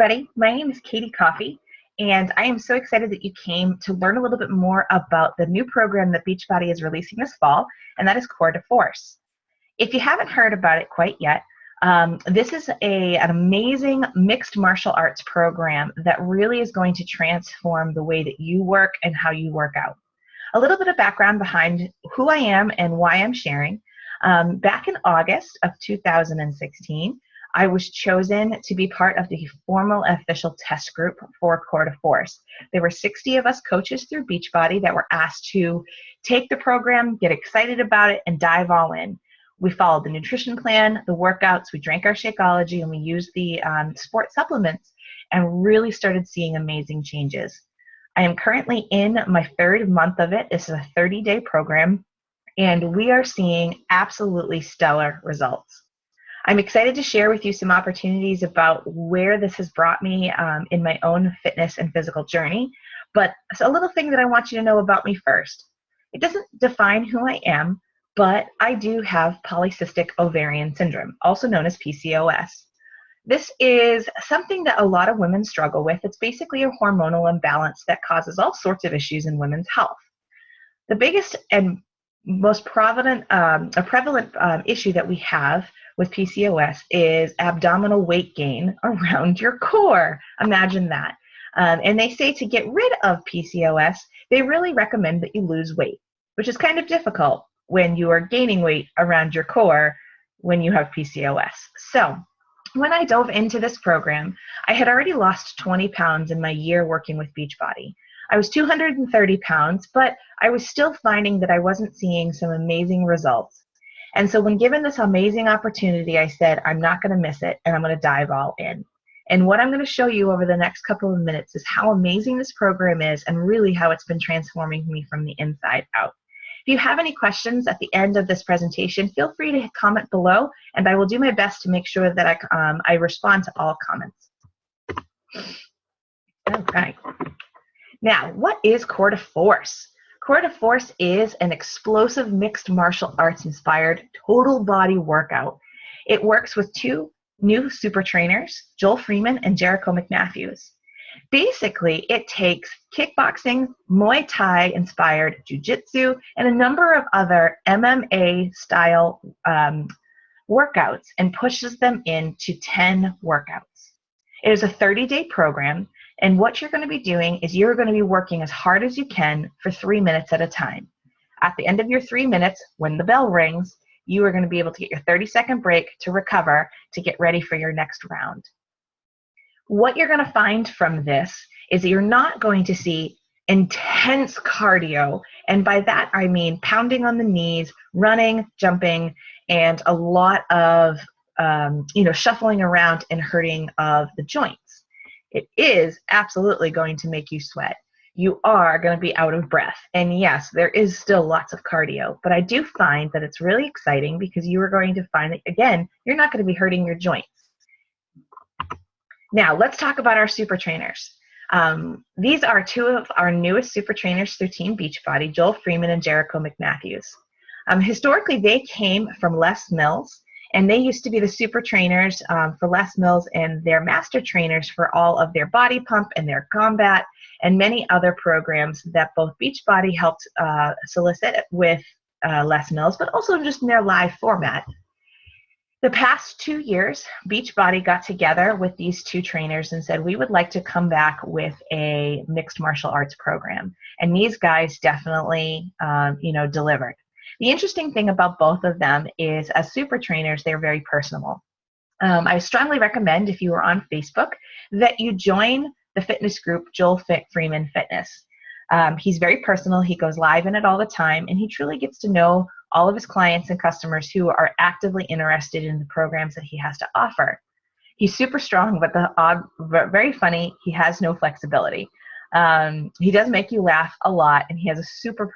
everybody. My name is Katie Coffey, and I am so excited that you came to learn a little bit more about the new program that Beachbody is releasing this fall, and that is Core de Force. If you haven't heard about it quite yet, this is an amazing mixed martial arts program that really is going to transform the way that you work and how you work out. A little bit of background behind who I am and why I'm sharing. Back in August of 2016, I was chosen to be part of the formal official test group for Core de Force. There were 60 of us coaches through Beachbody that were asked to take the program, get excited about it, and dive all in. We followed the nutrition plan, the workouts, we drank our Shakeology, and we used the sport supplements and really started seeing amazing changes. I am currently in my third month of it. This is a 30-day program, and we are seeing absolutely stellar results. I'm excited to share with you some opportunities about where this has brought me in my own fitness and physical journey, but a little thing that I want you to know about me first. It doesn't define who I am, but I do have polycystic ovarian syndrome, also known as PCOS. This is something that a lot of women struggle with. It's basically a hormonal imbalance that causes all sorts of issues in women's health. The biggest and most prevalent issue that we have with PCOS is abdominal weight gain around your core. Imagine that. And they say to get rid of PCOS, they really recommend that you lose weight, which is kind of difficult when you are gaining weight around your core when you have PCOS. So when I dove into this program, I had already lost 20 pounds in my year working with Beachbody. I was 230 pounds, but I was still finding that I wasn't seeing some amazing results. And so when given this amazing opportunity, I said, I'm not going to miss it, and I'm going to dive all in. And what I'm going to show you over the next couple of minutes is how amazing this program is and really how it's been transforming me from the inside out. If you have any questions at the end of this presentation, feel free to comment below, and I will do my best to make sure that I respond to all comments. Okay. Now, what is Core de Force? Core de Force is an explosive mixed martial arts inspired total body workout. It works with two new super trainers, Joel Freeman and Jericho McMatthews. Basically, it takes kickboxing, Muay Thai inspired jiu-jitsu, and a number of other MMA style workouts and pushes them into 10 workouts. It is a 30-day program. And what you're going to be doing is you're going to be working as hard as you can for 3 minutes at a time. At the end of your 3 minutes, when the bell rings, you are going to be able to get your 30-second break to recover to get ready for your next round. What you're going to find from this is that you're not going to see intense cardio. And by that, I mean pounding on the knees, running, jumping, and a lot of shuffling around and hurting of the joints. It is absolutely going to make you sweat. You are going to be out of breath. And yes, there is still lots of cardio, but I do find that it's really exciting because you are going to find that, again, you're not going to be hurting your joints. Now, let's talk about our super trainers. These are two of our newest super trainers through Team Beachbody, Joel Freeman and Jericho McMatthews. Historically, they came from Les Mills, and they used to be the super trainers for Les Mills and their master trainers for all of their Body Pump and their Combat and many other programs that both Beachbody helped solicit with Les Mills, but also just in their live format. The past 2 years, Beachbody got together with these two trainers and said, we would like to come back with a mixed martial arts program. And these guys definitely, delivered. The interesting thing about both of them is as super trainers, they're very personable. I strongly recommend, if you are on Facebook, that you join the fitness group Joel Freeman Fitness. He's very personal. He goes live in it all the time, and he truly gets to know all of his clients and customers who are actively interested in the programs that he has to offer. He's super strong, but very funny. He has no flexibility. He does make you laugh a lot, and he has a super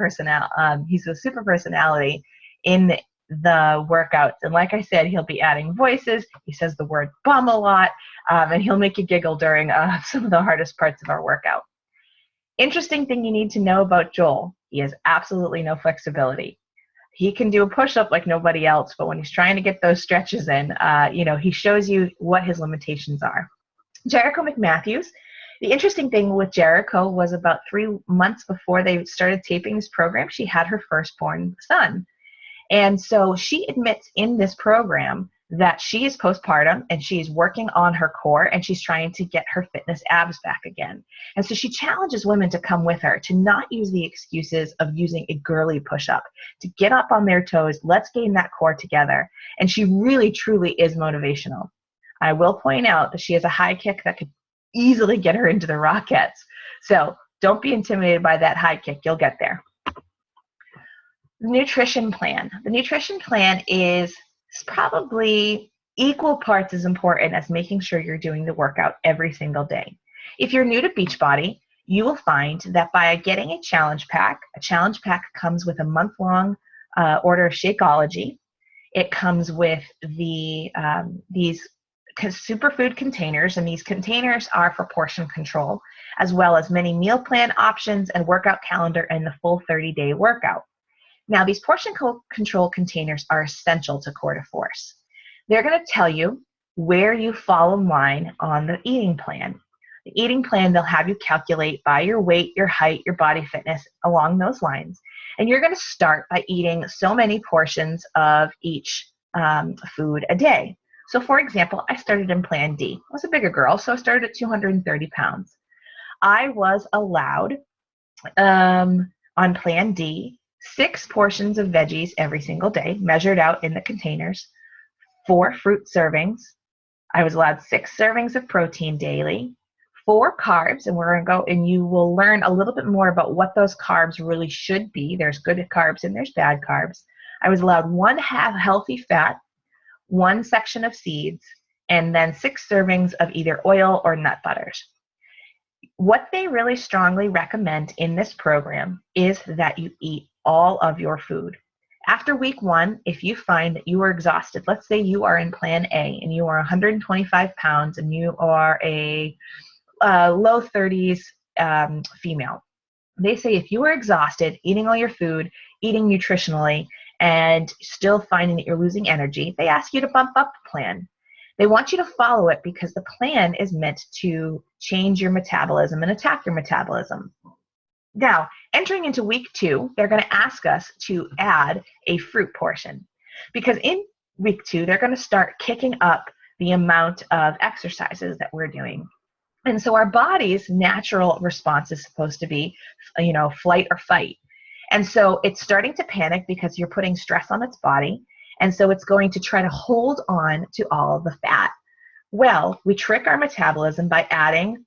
he's a super personality in the workouts. And like I said, he'll be adding voices. He says the word bum a lot, and he'll make you giggle during some of the hardest parts of our workout. Interesting thing you need to know about Joel, he has absolutely no flexibility. He can do a push-up like nobody else, but when he's trying to get those stretches in, he shows you what his limitations are. Jericho McMatthews. The interesting thing with Jericho was about 3 months before they started taping this program, she had her firstborn son. And so she admits in this program that she is postpartum and she's working on her core and she's trying to get her fitness abs back again. And so she challenges women to come with her, to not use the excuses of using a girly push-up, to get up on their toes. Let's gain that core together. And she really, truly is motivational. I will point out that she has a high kick that could easily get her into the Rockettes. So don't be intimidated by that high kick. You'll get there. Nutrition plan. The nutrition plan is probably equal parts as important as making sure you're doing the workout every single day. If you're new to Beachbody, you will find that by getting a challenge pack comes with a month-long order of Shakeology. It comes with these superfood containers, and these containers are for portion control, as well as many meal plan options and workout calendar and the full 30-day workout. Now, these portion control containers are essential to Core to Force. They're going to tell you where you fall in line on the eating plan. The eating plan, they'll have you calculate by your weight, your height, your body fitness, along those lines. And you're going to start by eating so many portions of each food a day. So, for example, I started in Plan D. I was a bigger girl, so I started at 230 pounds. I was allowed on Plan D 6 portions of veggies every single day, measured out in the containers, 4 fruit servings. I was allowed 6 servings of protein daily, 4 carbs, and we're going to go and you will learn a little bit more about what those carbs really should be. There's good carbs and there's bad carbs. I was allowed 1/2 healthy fat, 1 section of seeds, and then 6 servings of either oil or nut butters. What they really strongly recommend in this program is that you eat all of your food. After week 1, if you find that you are exhausted, let's say you are in Plan A and you are 125 pounds and you are a low 30s female. They say if you are exhausted, eating all your food, eating nutritionally, and still finding that you're losing energy, they ask you to bump up the plan. They want you to follow it because the plan is meant to change your metabolism and attack your metabolism. Now, entering into week 2, they're going to ask us to add a fruit portion because in week 2, they're going to start kicking up the amount of exercises that we're doing. And so our body's natural response is supposed to be, flight or fight. And so it's starting to panic because you're putting stress on its body. And so it's going to try to hold on to all of the fat. Well, we trick our metabolism by adding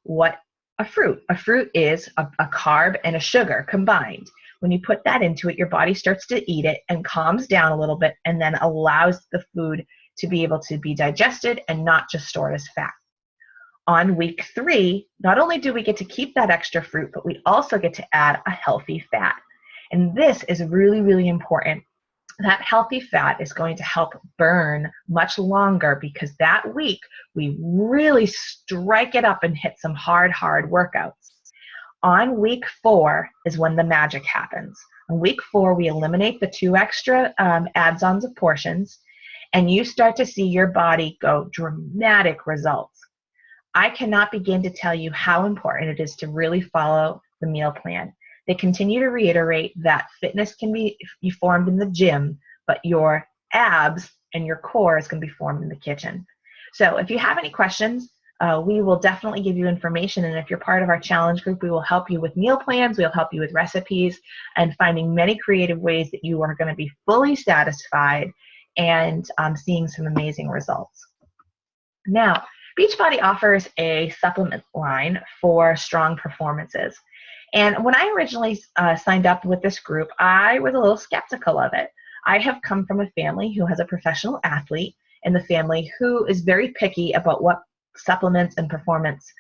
a fruit. A fruit is a carb and a sugar combined. When you put that into it, your body starts to eat it and calms down a little bit and then allows the food to be able to be digested and not just stored as fat. On week 3, not only do we get to keep that extra fruit, but we also get to add a healthy fat. And this is really, really important. That healthy fat is going to help burn much longer because that week we really strike it up and hit some hard workouts. On week 4 is when the magic happens. On week 4, we eliminate the 2 extra add-ons of portions, and you start to see your body go dramatic results. I cannot begin to tell you how important it is to really follow the meal plan. They continue to reiterate that fitness can be formed in the gym, but your abs and your core is going to be formed in the kitchen. So if you have any questions, we will definitely give you information. And if you're part of our challenge group, we will help you with meal plans. We'll help you with recipes and finding many creative ways that you are going to be fully satisfied and seeing some amazing results. Now, Beachbody offers a supplement line for strong performances. And when I originally signed up with this group, I was a little skeptical of it. I have come from a family who has a professional athlete in the family who is very picky about what supplements and performance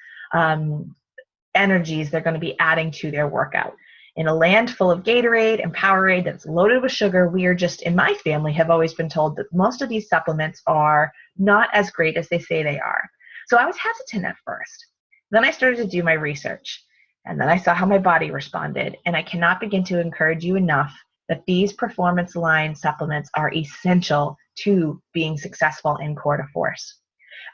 energies they're going to be adding to their workout. In a land full of Gatorade and Powerade that's loaded with sugar, we are just, in my family, have always been told that most of these supplements are not as great as they say they are. So I was hesitant at first. Then I started to do my research. And then I saw how my body responded. And I cannot begin to encourage you enough that these performance line supplements are essential to being successful in Core to Force.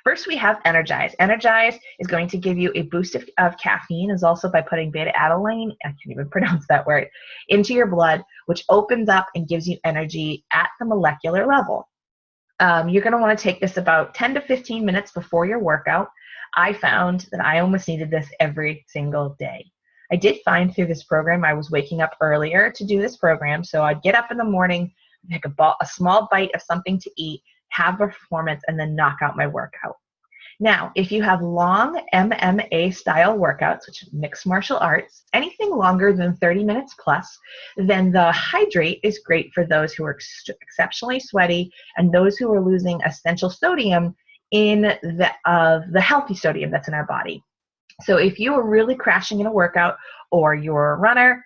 First, we have Energize. Energize is going to give you a boost of caffeine, is also by putting beta-alanine, I can't even pronounce that word, into your blood, which opens up and gives you energy at the molecular level. You're going to want to take this about 10 to 15 minutes before your workout. I found that I almost needed this every single day. I did find through this program I was waking up earlier to do this program, so I'd get up in the morning, take a small bite of something to eat, have a performance, and then knock out my workout. Now, if you have long MMA style workouts, which is mixed martial arts, anything longer than 30 minutes plus, then the Hydrate is great for those who are exceptionally sweaty and those who are losing essential sodium in the healthy sodium that's in our body. So if you are really crashing in a workout, or you're a runner,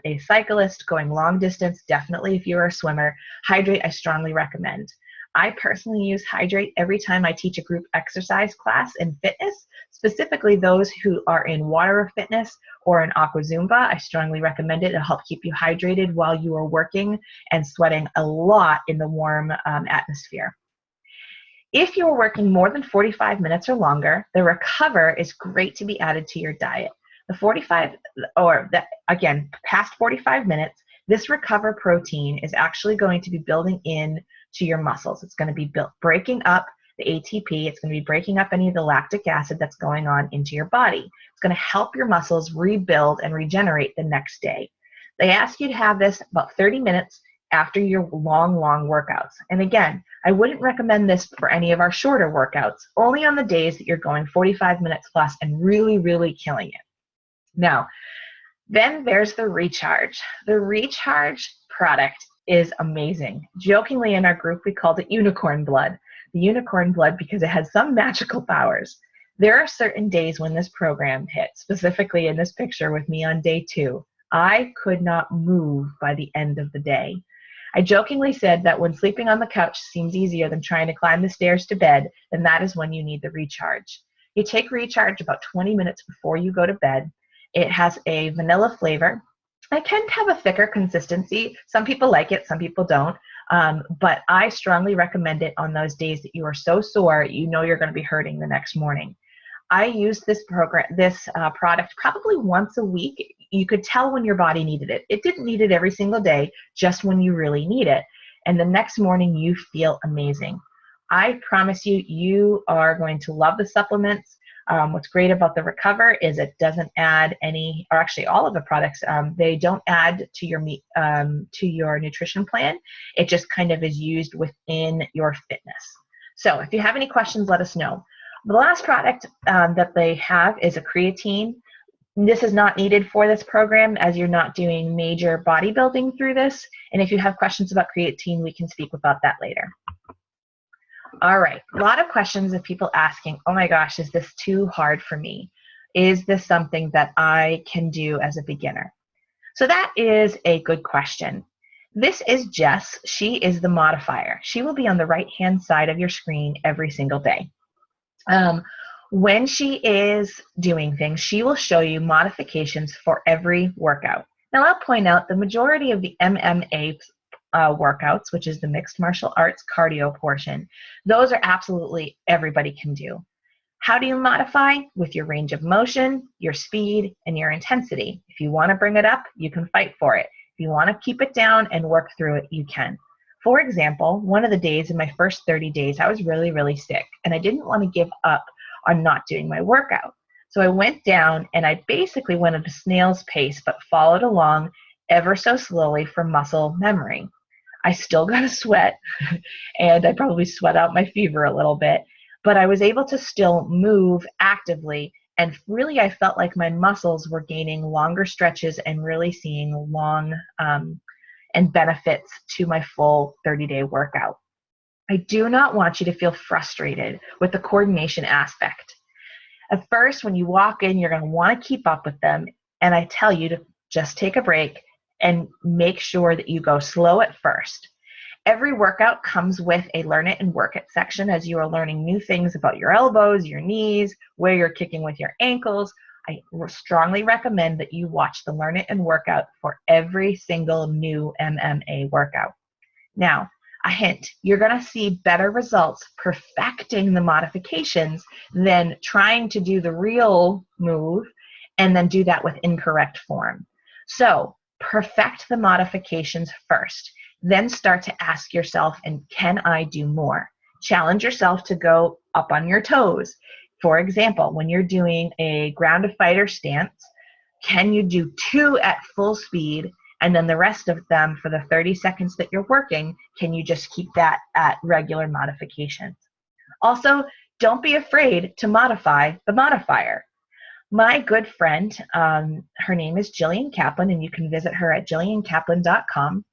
a cyclist going long distance, definitely if you're a swimmer, Hydrate I strongly recommend. I personally use Hydrate every time I teach a group exercise class in fitness, specifically those who are in water or fitness or in aqua Zumba. I strongly recommend it. It'll help keep you hydrated while you are working and sweating a lot in the warm atmosphere. If you're working more than 45 minutes or longer, the Recover is great to be added to your diet. Again, past 45 minutes, this Recover protein is actually going to be building in to your muscles. It's going to be breaking up the ATP. It's going to be breaking up any of the lactic acid that's going on into your body. It's going to help your muscles rebuild and regenerate the next day. They ask you to have this about 30 minutes after your long workouts. And again, I wouldn't recommend this for any of our shorter workouts, only on the days that you're going 45 minutes plus and really killing it. Now, then there's the Recharge. The Recharge product is amazing. Jokingly in our group, we called it Unicorn Blood. The Unicorn Blood because it has some magical powers. There are certain days when this program hits, specifically in this picture with me on day 2. I could not move by the end of the day. I jokingly said that when sleeping on the couch seems easier than trying to climb the stairs to bed, then that is when you need the Recharge. You take Recharge about 20 minutes before you go to bed. It has a vanilla flavor. It can have a thicker consistency. Some people like it, some people don't. But I strongly recommend it on those days that you are so sore, you know you're going to be hurting the next morning. I use this product probably once a week. You could tell when your body needed it. It didn't need it every single day, just when you really need it. And the next morning you feel amazing. I promise you, you are going to love the supplements. What's great about the Recover is it doesn't add any, or actually all of the products, they don't add to your nutrition plan. It just kind of is used within your fitness. So if you have any questions, let us know. The last product that they have is a creatine. This is not needed for this program as you're not doing major bodybuilding through this. And if you have questions about creatine, we can speak about that later. All right, a lot of questions of people asking, oh my gosh, is this too hard for me? Is this something that I can do as a beginner? So that is a good question. This is Jess. She is the modifier. She will be on the right-hand side of your screen every single day. When she is doing things, she will show you modifications for every workout. Now, I'll point out the majority of the MMA workouts, which is the mixed martial arts cardio portion, those are absolutely everybody can do. How do you modify? With your range of motion, your speed, and your intensity. If you want to bring it up, you can fight for it. If you want to keep it down and work through it, you can. For example, one of the days in my first 30 days, I was really sick, and I didn't want to give up on not doing my workout. So I went down and I basically went at a snail's pace, but followed along ever so slowly for muscle memory. I still got a sweat, and I probably sweat out my fever a little bit, but I was able to still move actively, and really I felt like my muscles were gaining longer stretches and really seeing long and benefits to my full 30-day workout. I do not want you to feel frustrated with the coordination aspect. At first, when you walk in, you're going to want to keep up with them, and I tell you to just take a break and make sure that you go slow at first. Every workout comes with a learn it and work it section as you are learning new things about your elbows, your knees, where you're kicking with your ankles. I strongly recommend that you watch the learn it and workout for every single new MMA workout. Now, A hint, you're going to see better results perfecting the modifications than trying to do the real move and then do that with incorrect form. So perfect the modifications first, then start to ask yourself, and can I do more? Challenge yourself to go up on your toes. For example, when you're doing a grounded fighter stance, can you do 2 at full speed, and then the rest of them for the 30 seconds that you're working, can you just keep that at regular modifications? Also, don't be afraid to modify the modifier. My good friend, her name is Jillian Kaplan, and you can visit her at jilliankaplan.com.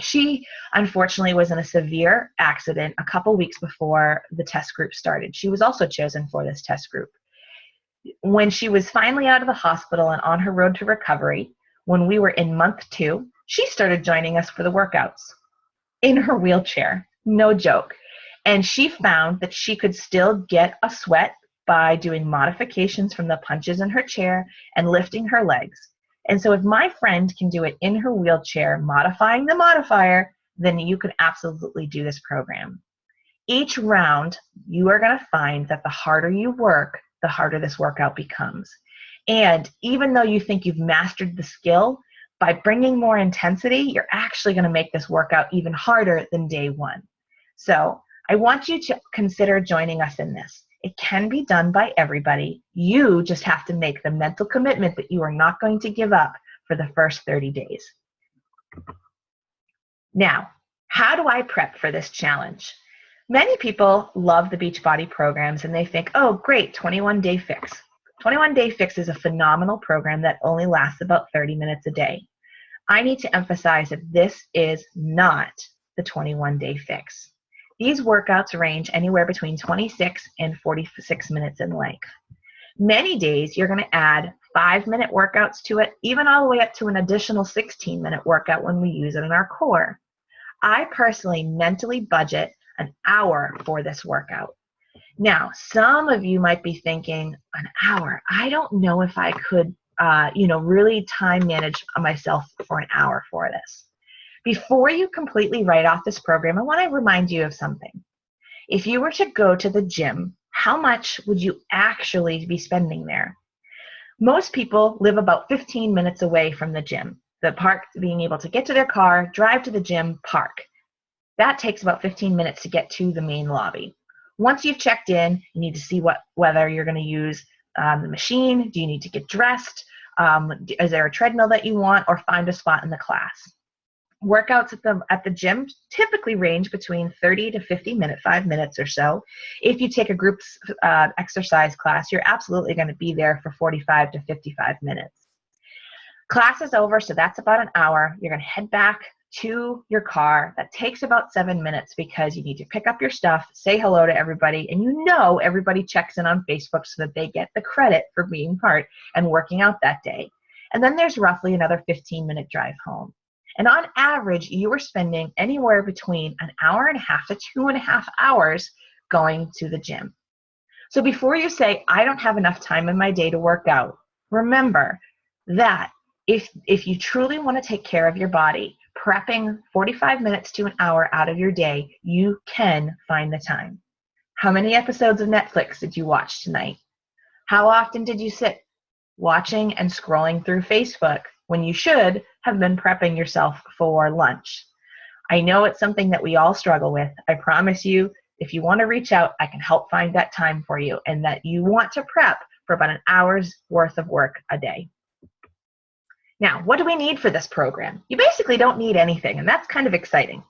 She, unfortunately, was in a severe accident a couple weeks before the test group started. She was also chosen for this test group. When she was finally out of the hospital and on her road to recovery, when we were in month 2, she started joining us for the workouts in her wheelchair. No joke. And she found that she could still get a sweat by doing modifications from the punches in her chair and lifting her legs. And so if my friend can do it in her wheelchair, modifying the modifier, then you can absolutely do this program. Each round, you are going to find that the harder you work, the harder this workout becomes. And even though you think you've mastered the skill, by bringing more intensity, you're actually going to make this workout even harder than day 1. So I want you to consider joining us in this. It can be done by everybody. You just have to make the mental commitment that you are not going to give up for the first 30 days. Now, how do I prep for this challenge? Many people love the Beachbody programs and they think, oh, great, 21-day fix. 21-day fix is a phenomenal program that only lasts about 30 minutes a day. I need to emphasize that this is not the 21-day fix. These workouts range anywhere between 26 and 46 minutes in length. Many days you're going to add 5-minute workouts to it, even all the way up to an additional 16-minute workout when we use it in our core. I personally mentally budget an hour for this workout. Now, some of you might be thinking, an hour? I don't know if I could, really time manage myself for an hour for this. Before you completely write off this program, I want to remind you of something. If you were to go to the gym, how much would you actually be spending there? Most people live about 15 minutes away from the gym. The park, being able to get to their car, drive to the gym, park. That takes about 15 minutes to get to the main lobby. Once you've checked in, you need to see whether you're going to use the machine. Do you need to get dressed? Is there a treadmill that you want, or find a spot in the class? Workouts at the gym typically range between 30 to 50 minutes, 5 minutes or so. If you take a group exercise class, you're absolutely going to be there for 45 to 55 minutes. Class is over, so that's about an hour. You're going to head back to your car. That takes about 7 minutes because you need to pick up your stuff, say hello to everybody, and everybody checks in on Facebook so that they get the credit for being part and working out that day. And then there's roughly another 15-minute drive home. And on average, you are spending anywhere between an hour and a half to 2.5 hours going to the gym. So before you say, I don't have enough time in my day to work out, remember that if you truly want to take care of your body, prepping 45 minutes to an hour out of your day, you can find the time. How many episodes of Netflix did you watch tonight? How often did you sit watching and scrolling through Facebook when you should have been prepping yourself for lunch? I know it's something that we all struggle with. I promise you, if you want to reach out, I can help find that time for you, and that you want to prep for about an hour's worth of work a day. Now, what do we need for this program? You basically don't need anything, and that's kind of exciting.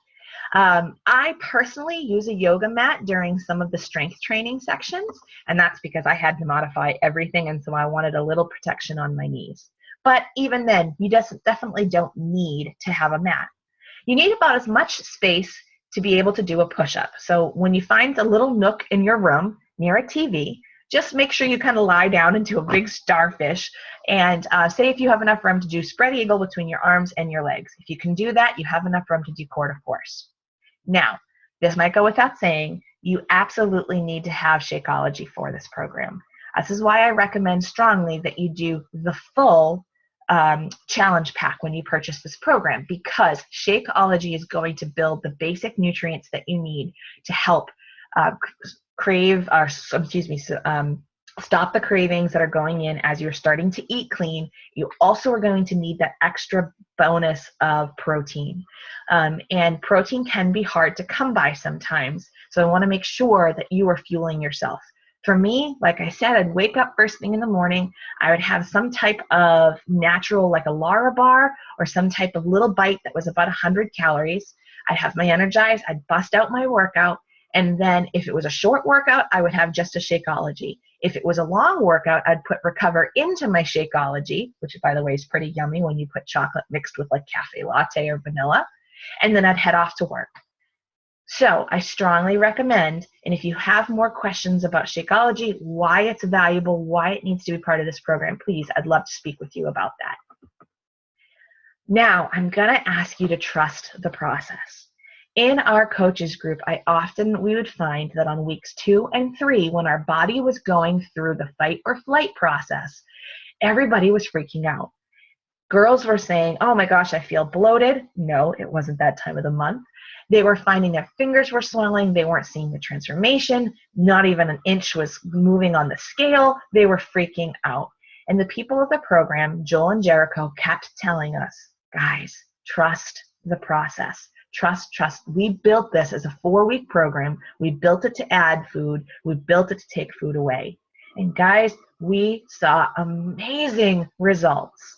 I personally use a yoga mat during some of the strength training sections, and that's because I had to modify everything, and so I wanted a little protection on my knees. But even then, you definitely don't need to have a mat. You need about as much space to be able to do a push-up. So when you find a little nook in your room near a TV, just make sure you kind of lie down into a big starfish and say if you have enough room to do spread eagle between your arms and your legs. If you can do that, you have enough room to do core to force. Now, this might go without saying, you absolutely need to have Shakeology for this program. This is why I recommend strongly that you do the full challenge pack when you purchase this program, because Shakeology is going to build the basic nutrients that you need to help stop the cravings that are going in as you're starting to eat clean. You also are going to need that extra bonus of protein. And protein can be hard to come by sometimes. So I want to make sure that you are fueling yourself. For me, like I said, I'd wake up first thing in the morning. I would have some type of natural, like a Lara bar or some type of little bite that was about 100 calories. I'd have my Energize. I'd bust out my workout. And then if it was a short workout, I would have just a Shakeology. If it was a long workout, I'd put Recover into my Shakeology, which, by the way, is pretty yummy when you put chocolate mixed with like cafe latte or vanilla. And then I'd head off to work. So I strongly recommend, and if you have more questions about Shakeology, why it's valuable, why it needs to be part of this program, please, I'd love to speak with you about that. Now, I'm going to ask you to trust the process. In our coaches group, we would find that on weeks 2 and 3, when our body was going through the fight or flight process, everybody was freaking out. Girls were saying, oh my gosh, I feel bloated. No, it wasn't that time of the month. They were finding their fingers were swelling. They weren't seeing the transformation. Not even an inch was moving on the scale. They were freaking out. And the people of the program, Joel and Jericho, kept telling us, guys, trust the process. Trust. We built this as a 4-week program. We built it to add food. We built it to take food away. And guys, we saw amazing results.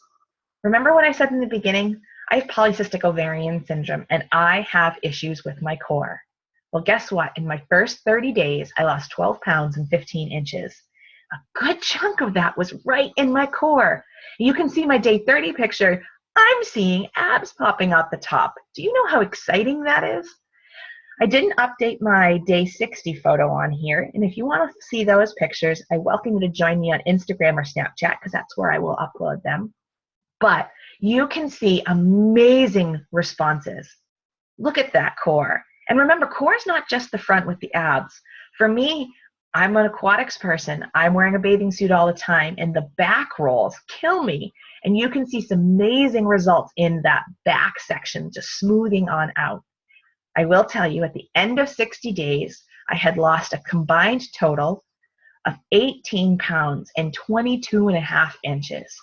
Remember what I said in the beginning? I have polycystic ovarian syndrome, and I have issues with my core. Well, guess what? In my first 30 days, I lost 12 pounds and 15 inches. A good chunk of that was right in my core. You can see my day 30 picture. I'm seeing abs popping out the top. Do you know how exciting that is? I didn't update my day 60 photo on here, and if you want to see those pictures, I welcome you to join me on Instagram or Snapchat, because that's where I will upload them. But you can see amazing responses. Look at that core. And remember, core is not just the front with the abs. For me, I'm an aquatics person. I'm wearing a bathing suit all the time, and the back rolls kill me. And you can see some amazing results in that back section, just smoothing on out. I will tell you, at the end of 60 days, I had lost a combined total of 18 pounds and 22.5 inches.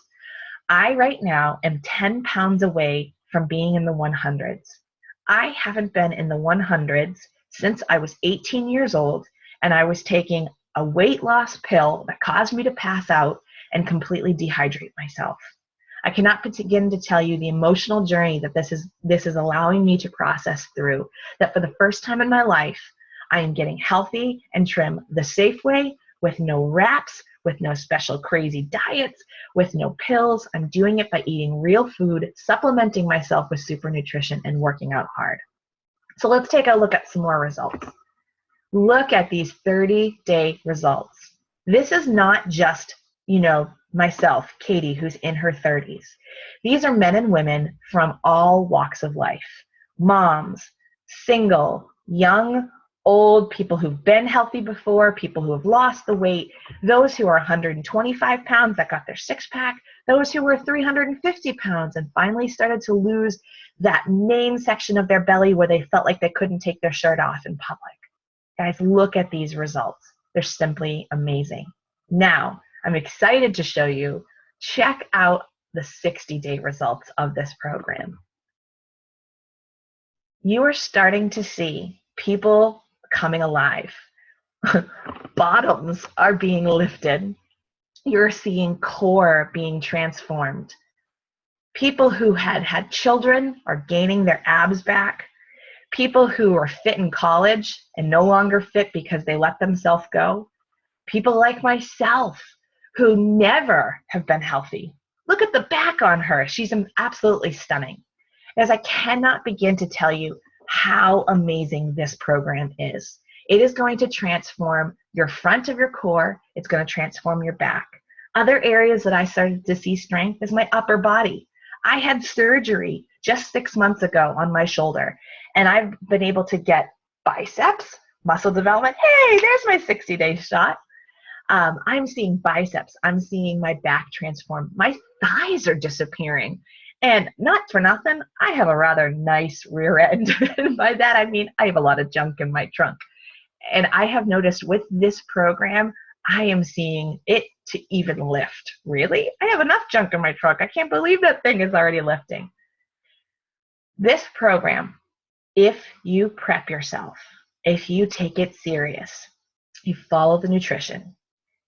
I right now am 10 pounds away from being in the 100s. I haven't been in the 100s since I was 18 years old, and I was taking a weight loss pill that caused me to pass out and completely dehydrate myself. I cannot begin to tell you the emotional journey that this is allowing me to process through, that for the first time in my life, I am getting healthy and trim the safe way, with no wraps, with no special crazy diets, with no pills. I'm doing it by eating real food, supplementing myself with super nutrition, and working out hard. So let's take a look at some more results. Look at these 30-day results. This is not just, myself, Katie, who's in her 30s. These are men and women from all walks of life. Moms, single, young, old, people who've been healthy before, people who have lost the weight, those who are 125 pounds that got their six-pack, those who were 350 pounds and finally started to lose that main section of their belly where they felt like they couldn't take their shirt off in public. Guys, look at these results. They're simply amazing. Now, I'm excited to show you. Check out the 60-day results of this program. You are starting to see people coming alive. Bottoms are being lifted. You're seeing core being transformed. People who had children are gaining their abs back. People who are fit in college and no longer fit because they let themselves go. People like myself who never have been healthy. Look at the back on her. She's absolutely stunning. As I cannot begin to tell you how amazing this program is. It is going to transform your front of your core. It's going to transform your back. Other areas that I started to see strength is my upper body. I had surgery just 6 months ago on my shoulder, and I've been able to get biceps, muscle development. Hey, there's my 60-day shot. I'm seeing biceps. I'm seeing my back transform. My thighs are disappearing. And not for nothing, I have a rather nice rear end. And by that, I mean I have a lot of junk in my trunk. And I have noticed with this program, I am seeing it to even lift. Really? I have enough junk in my trunk. I can't believe that thing is already lifting. This program, if you prep yourself, if you take it serious, you follow the nutrition,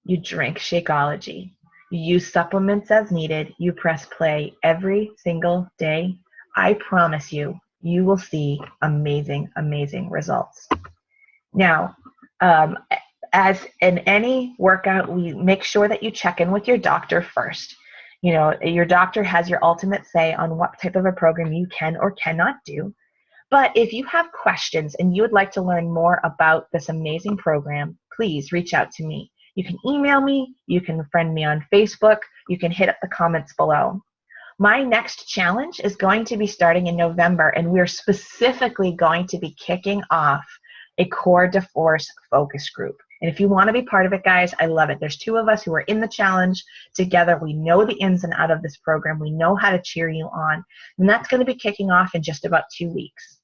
you drink Shakeology, you use supplements as needed, you press play every single day, I promise you, you will see amazing, amazing results. Now, as in any workout, we make sure that you check in with your doctor first. You know, your doctor has your ultimate say on what type of a program you can or cannot do. But if you have questions and you would like to learn more about this amazing program, please reach out to me. You can email me, you can friend me on Facebook, you can hit up the comments below. My next challenge is going to be starting in November, and we're specifically going to be kicking off a Core de Force focus group. And if you want to be part of it, guys, I love it. There's 2 of us who are in the challenge together. We know the ins and outs of this program. We know how to cheer you on. And that's going to be kicking off in just about 2 weeks.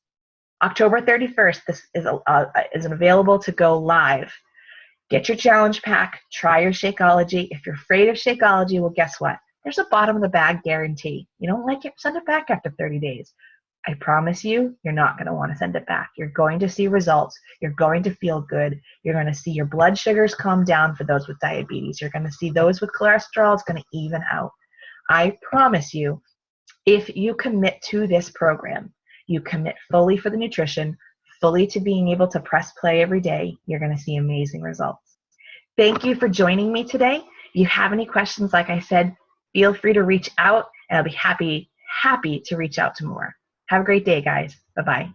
October 31st, this is available to go live. Get your challenge pack. Try your Shakeology. If you're afraid of Shakeology, well, guess what? There's a bottom of the bag guarantee. You don't like it, send it back after 30 days. I promise you, you're not going to want to send it back. You're going to see results. You're going to feel good. You're going to see your blood sugars calm down for those with diabetes. You're going to see those with cholesterol. It's going to even out. I promise you, if you commit to this program, you commit fully for the nutrition, fully to being able to press play every day, you're going to see amazing results. Thank you for joining me today. If you have any questions, like I said, feel free to reach out, and I'll be happy to reach out to more. Have a great day, guys. Bye-bye.